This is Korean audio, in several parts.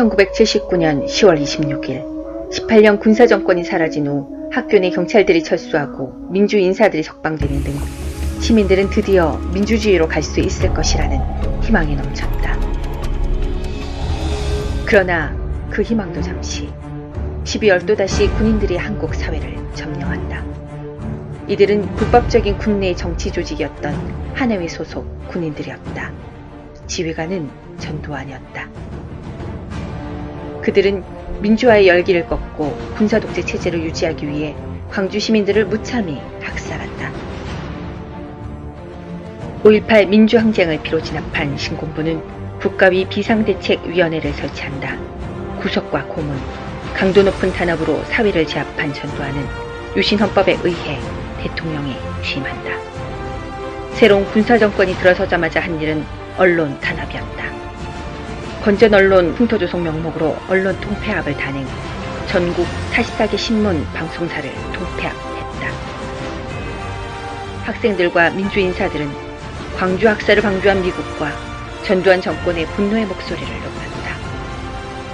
1979년 10월 26일 18년 군사정권이 사라진 후 학교 내 경찰들이 철수하고 민주 인사들이 석방되는 등 시민들은 드디어 민주주의로 갈 수 있을 것이라는 희망이 넘쳤다. 그러나 그 희망도 잠시 12월 또다시 군인들이 한국 사회를 점령한다. 이들은 불법적인 국내 정치 조직이었던 하나회 소속 군인들이었다. 지휘관은 전두환이었다. 그들은 민주화의 열기를 꺾고 군사독재 체제를 유지하기 위해 광주 시민들을 무참히 학살한다. 5.18 민주항쟁을 피로 진압한 신공부는 국가위 비상대책위원회를 설치한다. 구속과 고문, 강도 높은 탄압으로 사회를 제압한 전두환은 유신헌법에 의해 대통령에 취임한다. 새로운 군사정권이 들어서자마자 한 일은 언론 탄압이었다. 건전 언론 흉터조성 명목으로 언론 통폐합을 단행, 전국 44개 신문, 방송사를 통폐합했다. 학생들과 민주인사들은 광주 학살을 방조한 미국과 전두환 정권의 분노의 목소리를 높였다.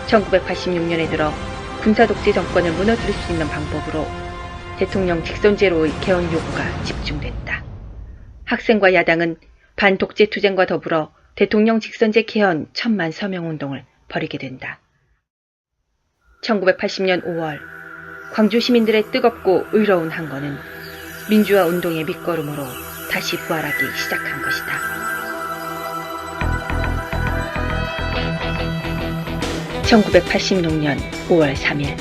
1986년에 들어 군사독재 정권을 무너뜨릴 수 있는 방법으로 대통령 직선제로의 개헌 요구가 집중됐다. 학생과 야당은 반독재 투쟁과 더불어 대통령 직선제 개헌 1000만 서명운동을 벌이게 된다. 1980년 5월 광주 시민들의 뜨겁고 의로운 항거는 민주화 운동의 밑거름으로 다시 부활하기 시작한 것이다. (1986년 5월 3일)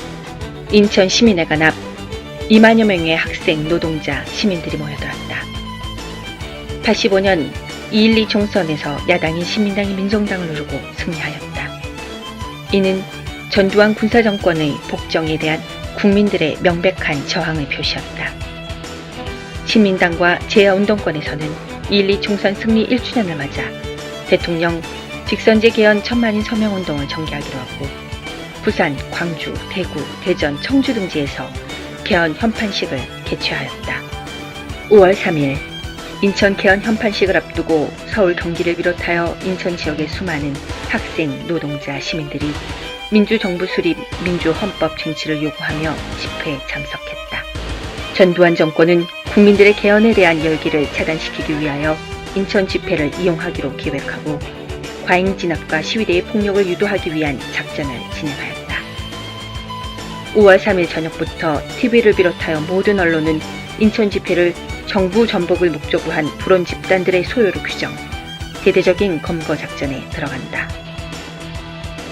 인천 시민회관 앞 2만여 명의 학생, 노동자, 시민들이 모여들었다. 85년 2.12 총선에서 야당인 신민당이 민정당을 누르고 승리하였다. 이는 전두환 군사정권의 복정에 대한 국민들의 명백한 저항의 표시였다. 신민당과 제야운동권에서는 2.12 총선 승리 1주년을 맞아 대통령 직선제 개헌 1000만인 서명운동을 전개하기로 하고 부산, 광주, 대구, 대전, 청주 등지에서 개헌 현판식을 개최하였다. 5월 3일 인천 개헌 현판식을 앞두고 서울, 경기를 비롯하여 인천 지역의 수많은 학생, 노동자, 시민들이 민주정부 수립, 민주헌법 쟁취를 요구하며 집회에 참석했다. 전두환 정권은 국민들의 개헌에 대한 열기를 차단시키기 위하여 인천 집회를 이용하기로 계획하고 과잉 진압과 시위대의 폭력을 유도하기 위한 작전을 진행하였다. 5월 3일 저녁부터 TV를 비롯하여 모든 언론은 인천 집회를 정부 전복을 목적으로 한 불온 집단들의 소요로 규정, 대대적인 검거 작전에 들어간다.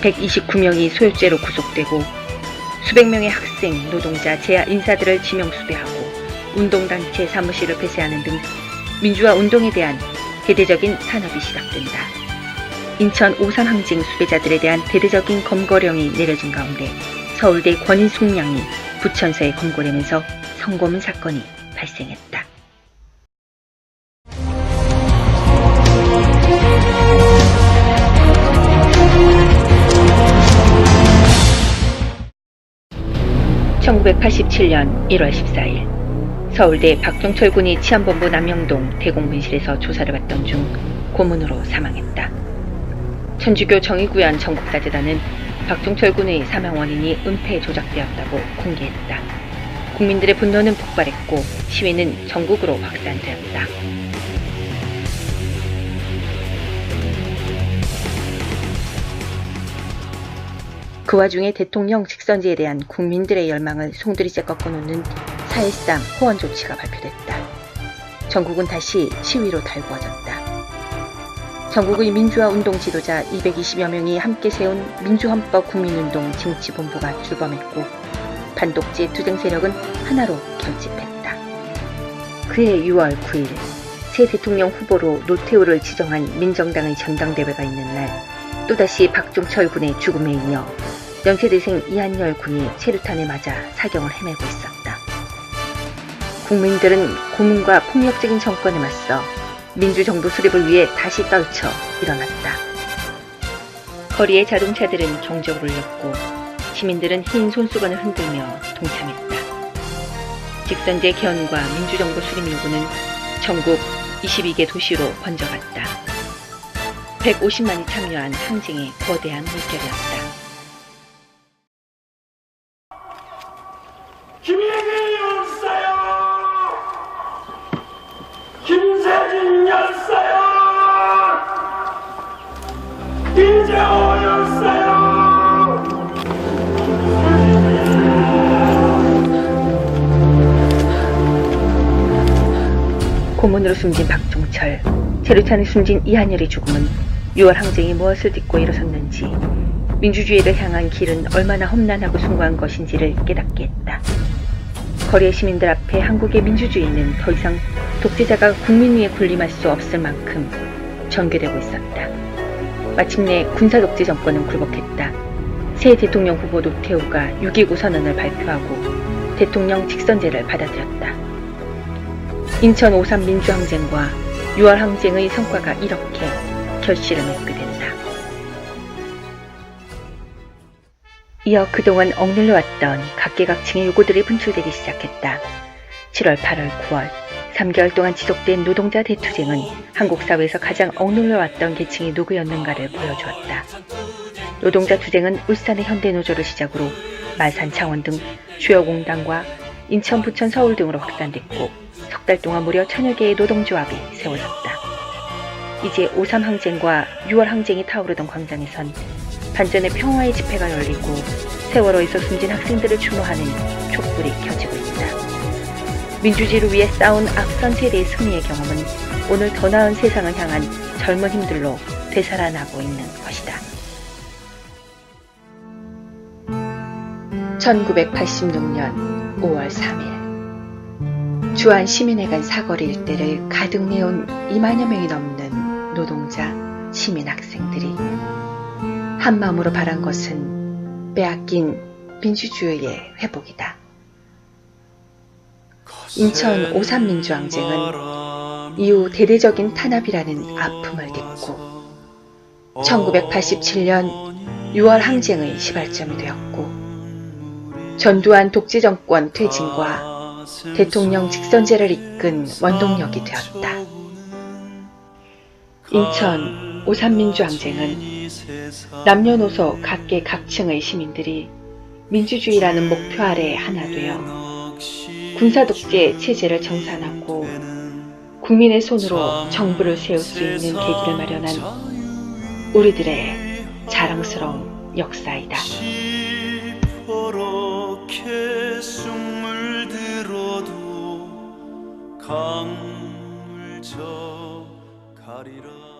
129명이 소요죄로 구속되고 수백 명의 학생, 노동자, 제야 인사들을 지명 수배하고 운동단체 사무실을 폐쇄하는 등 민주화 운동에 대한 대대적인 탄압이 시작된다. 인천 5.3 항쟁 수배자들에 대한 대대적인 검거령이 내려진 가운데 서울대 권인숙 양이 부천서에 검거되면서 성고문 사건이 발생했다. (1987년 1월 14일) 서울대 박종철 군이 치안본부 남영동 대공분실에서 조사를 받던 중 고문으로 사망했다. 천주교 정의구현 전국사재단은 박종철 군의 사망 원인이 은폐 조작되었다고 공개했다. 국민들의 분노는 폭발했고 시위는 전국으로 확산되었다. 그 와중에 대통령 직선제에 대한 국민들의 열망을 송두리째 꺾어놓는 사실상 호원 조치가 발표됐다. 전국은 다시 시위로 달구어졌다. 전국의 민주화 운동 지도자 220여 명이 함께 세운 민주헌법 국민운동 쟁취본부가 출범했고 반독재 투쟁 세력은 하나로 결집했다. 그해 6월 9일 새 대통령 후보로 노태우를 지정한 민정당의 전당대회가 있는 날 또다시 박종철 군의 죽음에 이어 연세대생 이한열 군이 체류탄에 맞아 사경을 헤매고 있었다. 국민들은 고문과 폭력적인 정권에 맞서 민주정부 수립을 위해 다시 떨쳐 일어났다. 거리의 자동차들은 경적을 울렸고 시민들은 흰 손수건을 흔들며 동참했다. 직선제 개헌과 민주정부 수립 요구는 전국 22개 도시로 번져갔다. 150만이 참여한 항쟁의 거대한 물결이었다. 김일기 열사요! 김세진 열사요! 이재호 열사요! 고문으로 숨진 박종철, 체류탄에 숨진 이한열의 죽음은 6월 항쟁이 무엇을 딛고 일어섰는지, 민주주의를 향한 길은 얼마나 험난하고 숭고한 것인지를 깨닫게 했다. 거리의 시민들 앞에 한국의 민주주의는 더 이상 독재자가 국민 위에 군림할 수 없을 만큼 전개되고 있었다. 마침내 군사독재 정권은 굴복했다. 새 대통령 후보 노태우가 6.29 선언을 발표하고 대통령 직선제를 받아들였다. 인천 5.3 민주항쟁과 6월 항쟁의 성과가 이렇게 결실을 맺게 된다. 이어 그동안 억눌려왔던 각계각층의 요구들이 분출되기 시작했다. 7월, 8월, 9월 3개월 동안 지속된 노동자 대투쟁은 한국 사회에서 가장 억눌려왔던 계층이 누구였는가를 보여주었다. 노동자 투쟁은 울산의 현대노조를 시작으로 마산, 창원 등 주요 공단과 인천, 부천, 서울 등으로 확산됐고 석 달 동안 무려 1000여 개의 노동조합이 세워졌다. 이제 5.3 항쟁과 6월 항쟁이 타오르던 광장에선 반전의 평화의 집회가 열리고 세월호에서 숨진 학생들을 추모하는 촛불이 켜지고 있다. 민주주의를 위해 싸운 앞선 세대의 승리의 경험은 오늘 더 나은 세상을 향한 젊은 힘들로 되살아나고 있는 것이다. 1986년 5월 3일 주한 시민회관 사거리 일대를 가득 메운 2만여 명이 넘는 노동자, 시민 학생들이 한마음으로 바란 것은 빼앗긴 민주주의의 회복이다. 인천 5.3 민주항쟁은 이후 대대적인 탄압이라는 아픔을 딛고 1987년 6월 항쟁의 시발점이 되었고 전두환 독재정권 퇴진과 대통령 직선제를 이끈 원동력이 되었다. 인천 5.3 민주항쟁은 남녀노소 각계각층의 시민들이 민주주의라는 목표 아래 하나 되어 군사독재 체제를 정산하고 국민의 손으로 정부를 세울 수 있는 계기를 마련한 우리들의 자랑스러운 역사이다. 시퍼렇게 숨을 들어도 강물 저 가리라.